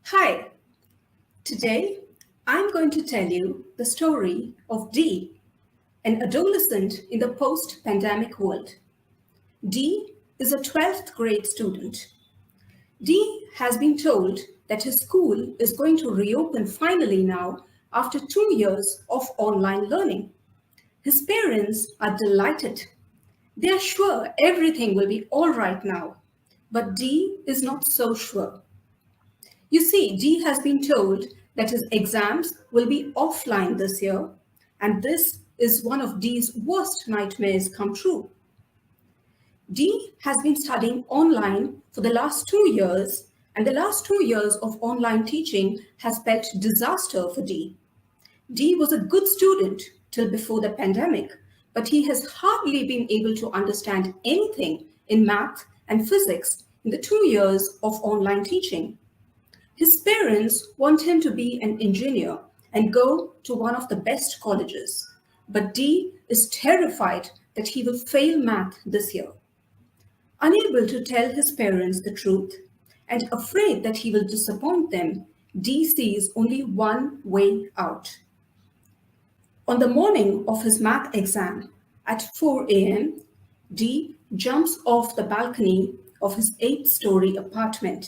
Hi, today I'm going to tell you the story of Dee, an adolescent in the post pandemic world. Dee is a 12th grade student. Dee has been told that his school is going to reopen finally now after 2 years of online learning. His parents are delighted. They are sure everything will be all right now. But Dee is not so sure. You see, Dee has been told that his exams will be offline this year, and this is one of Dee's worst nightmares come true. Dee has been studying online for the last 2 years, and the last 2 years of online teaching has spelled disaster for Dee. Dee was a good student till before the pandemic, but he has hardly been able to understand anything in math and physics in the 2 years of online teaching. His parents want him to be an engineer and go to one of the best colleges. But Dee is terrified that he will fail math this year. Unable to tell his parents the truth and afraid that he will disappoint them, Dee sees only one way out. On the morning of his math exam at 4 a.m., Dee jumps off the balcony of his 8th-story apartment,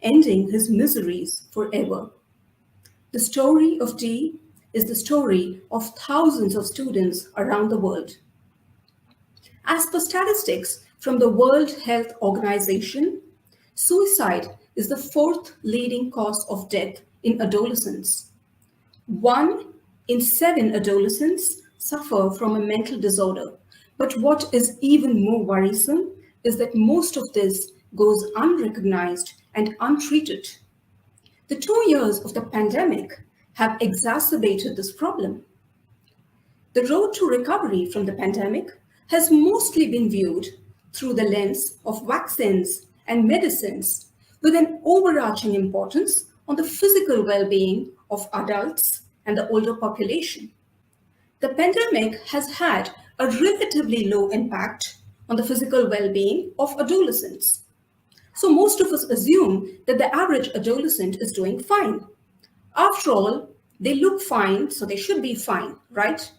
ending his miseries forever. The story of Dee is the story of thousands of students around the world. As per statistics from the World Health Organization, suicide is the fourth leading cause of death in adolescents. 1 in 7 adolescents suffer from a mental disorder, but what is even more worrisome is that most of this goes unrecognized and untreated. The 2 years of the pandemic have exacerbated this problem. The road to recovery from the pandemic has mostly been viewed through the lens of vaccines and medicines, with an overarching importance on the physical well-being of adults and the older population. The pandemic has had a relatively low impact on the physical well-being of adolescents. So most of us assume that the average adolescent is doing fine. After all, they look fine, so they should be fine, right?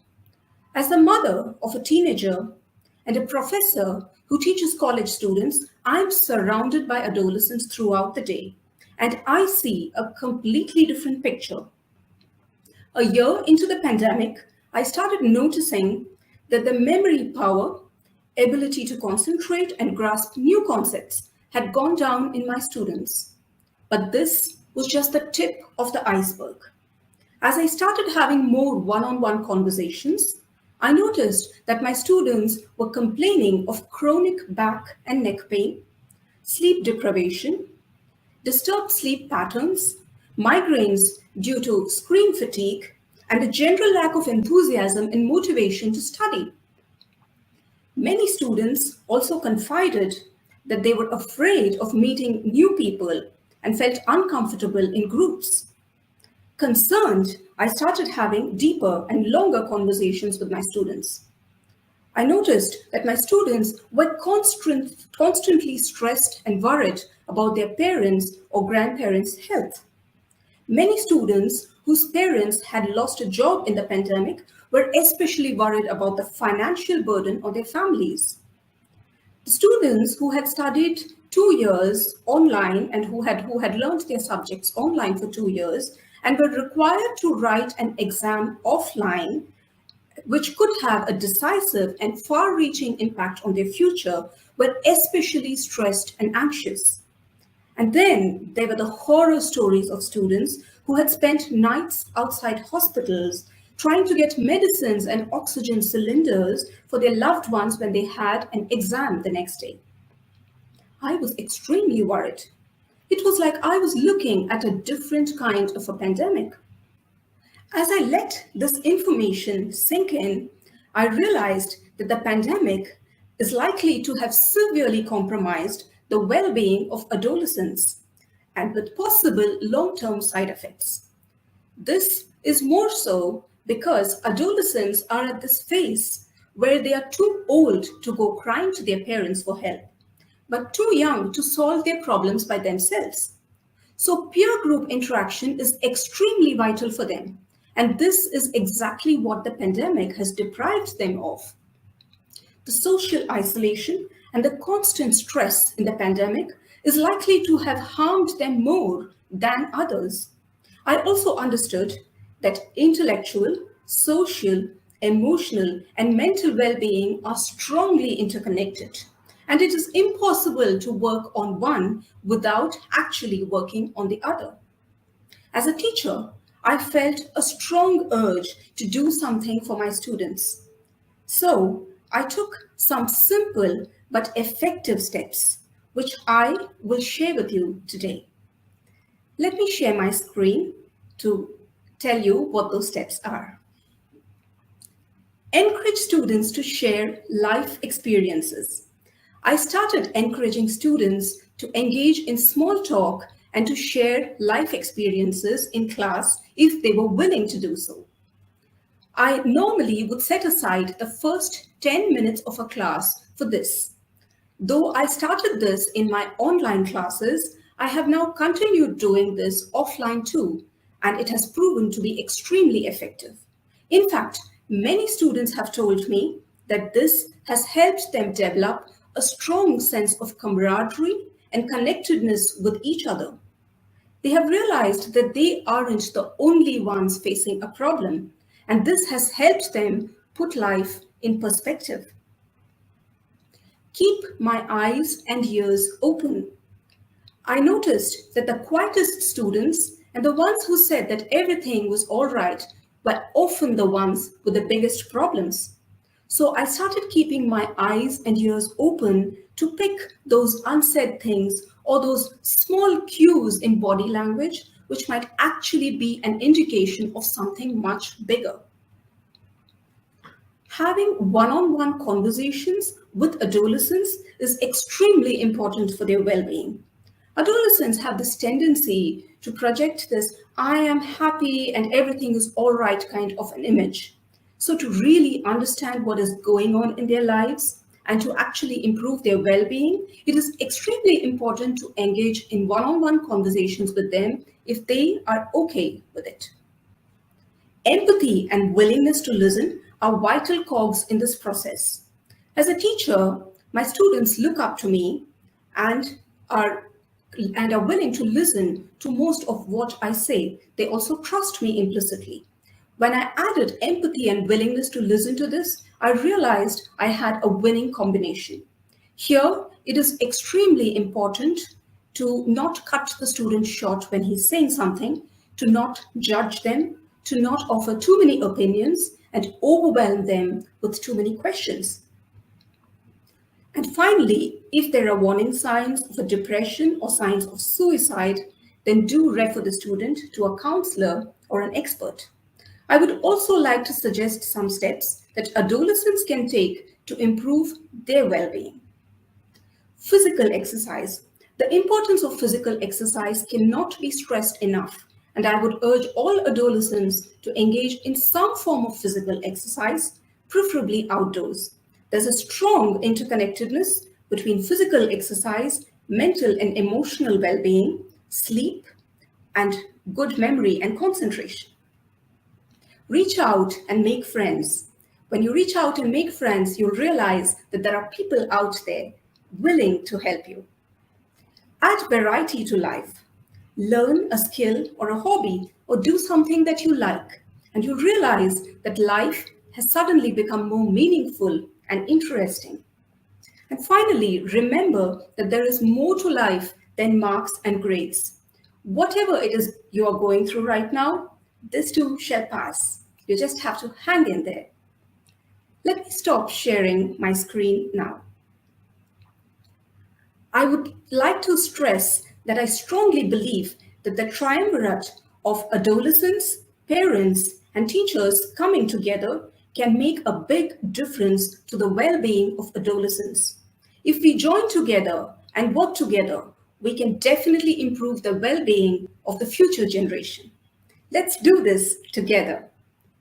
As the mother of a teenager and a professor who teaches college students, I'm surrounded by adolescents throughout the day, and I see a completely different picture. A year into the pandemic, I started noticing that the memory power, ability to concentrate and grasp new concepts had gone down in my students. But this was just the tip of the iceberg. As I started having more one-on-one conversations, I noticed that my students were complaining of chronic back and neck pain, sleep deprivation, disturbed sleep patterns, migraines due to screen fatigue, and a general lack of enthusiasm and motivation to study. Many students also confided that they were afraid of meeting new people and felt uncomfortable in groups. Concerned, I started having deeper and longer conversations with my students. I noticed that my students were constantly stressed and worried about their parents' or grandparents' health. Many students whose parents had lost a job in the pandemic were especially worried about the financial burden on their families. The students who had studied 2 years online and who had learned their subjects online for 2 years and were required to write an exam offline, which could have a decisive and far-reaching impact on their future, were especially stressed and anxious. And then there were the horror stories of students who had spent nights outside hospitals trying to get medicines and oxygen cylinders for their loved ones when they had an exam the next day. I was extremely worried. It was like I was looking at a different kind of a pandemic. As I let this information sink in, I realized that the pandemic is likely to have severely compromised the well-being of adolescents and with possible long-term side effects. This is more so because adolescents are at this phase where they are too old to go crying to their parents for help, but too young to solve their problems by themselves. So peer group interaction is extremely vital for them. And this is exactly what the pandemic has deprived them of. The social isolation and the constant stress in the pandemic is likely to have harmed them more than others. I also understood that intellectual, social, emotional, and mental well being are strongly interconnected, and it is impossible to work on one without actually working on the other. As a teacher, I felt a strong urge to do something for my students. So I took some simple but effective steps, which I will share with you today. Let me share my screen to tell you what those steps are. Encourage students to share life experiences. I started encouraging students to engage in small talk and to share life experiences in class if they were willing to do so. I normally would set aside the first 10 minutes of a class for this. Though I started this in my online classes, I have now continued doing this offline too, and it has proven to be extremely effective. In fact, many students have told me that this has helped them develop a strong sense of camaraderie and connectedness with each other. They have realized that they aren't the only ones facing a problem, and this has helped them put life in perspective. Keep my eyes and ears open. I noticed that the quietest students and the ones who said that everything was all right were often the ones with the biggest problems. So I started keeping my eyes and ears open to pick those unsaid things or those small cues in body language, which might actually be an indication of something much bigger. Having one-on-one conversations with adolescents is extremely important for their well-being. Adolescents have this tendency to project this I am happy and everything is all right kind of an image. So to really understand what is going on in their lives and to actually improve their well-being, it is extremely important to engage in one-on-one conversations with them if they are okay with it. Empathy and willingness to listen are vital cogs in this process. As a teacher, my students look up to me and are willing to listen to most of what I say. They also trust me implicitly. When I added empathy and willingness to listen to this, I realized I had a winning combination. Here, it is extremely important to not cut the student short when he's saying something, to not judge them, to not offer too many opinions and overwhelm them with too many questions. And finally, if there are warning signs for depression or signs of suicide, then do refer the student to a counselor or an expert. I would also like to suggest some steps that adolescents can take to improve their well-being. Physical exercise. The importance of physical exercise cannot be stressed enough, and I would urge all adolescents to engage in some form of physical exercise, preferably outdoors. There's a strong interconnectedness between physical exercise, mental and emotional well-being, sleep, and good memory and concentration. Reach out and make friends. When you reach out and make friends, you'll realize that there are people out there willing to help you. Add variety to life. Learn a skill or a hobby or do something that you like, and you'll realize that life has suddenly become more meaningful and interesting. And finally, remember that there is more to life than marks and grades. Whatever it is you are going through right now, this too shall pass. You just have to hang in there. Let me stop sharing my screen now. I would like to stress that I strongly believe that the triumvirate of adolescents, parents, and teachers coming together can make a big difference to the well-being of adolescents. If we join together and work together, we can definitely improve the well-being of the future generation. Let's do this together.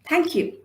Thank you.